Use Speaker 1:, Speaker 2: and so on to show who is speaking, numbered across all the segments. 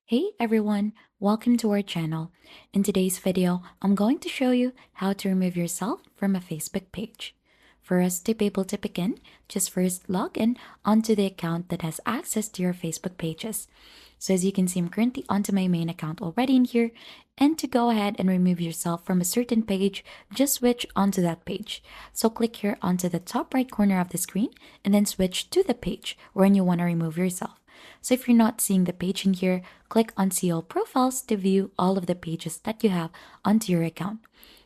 Speaker 1: Hey everyone, welcome to our channel. In today's video, I'm going to show you how to remove yourself from a Facebook page. For us to be able to begin, just first log in onto the account that has access to your Facebook pages. So as you can see, I'm currently onto my main account already in here. And to go ahead and remove yourself from a certain page, just switch onto that page. So click here onto the top right corner of the screen and then switch to the page wherein you want to remove yourself. So if you're not seeing the page in here, click on See All Profiles to view all of the pages that you have onto your account.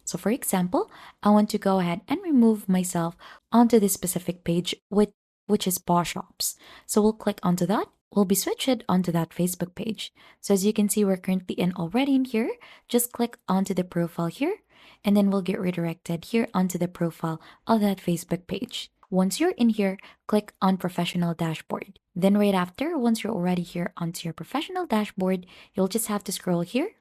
Speaker 1: So for example, I want to go ahead and remove myself onto this specific page which is Paw Shops. So we'll click onto that. We'll be switched onto that Facebook page. So as you can see, we're currently in already in here. Just click onto the profile here, and then we'll get redirected here onto the profile of that Facebook page. Once you're in here, click on Professional Dashboard. Then right after, once you're already here onto your Professional Dashboard, you'll just have to scroll here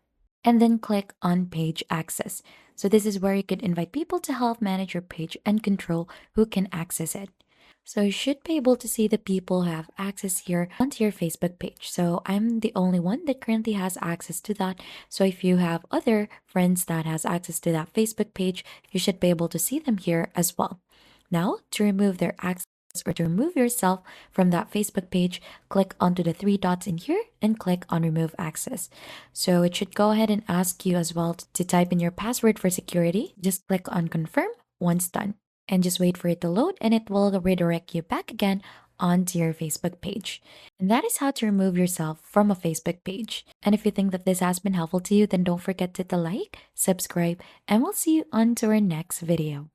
Speaker 1: and then click on Page Access. So this is where you could invite people to help manage your page and control who can access it. So you should be able to see the people who have access here onto your Facebook page. So I'm the only one that currently has access to that. So if you have other friends that has access to that Facebook page, you should be able to see them here as well. Now, to remove their access or to remove yourself from that Facebook page, click onto the three dots in here and click on Remove Access. So it should go ahead and ask you as well to type in your password for security. Just click on Confirm once done and just wait for it to load, and it will redirect you back again onto your Facebook page. And that is how to remove yourself from a Facebook page. And if you think that this has been helpful to you, then don't forget to hit the like, subscribe, and we'll see you on to our next video.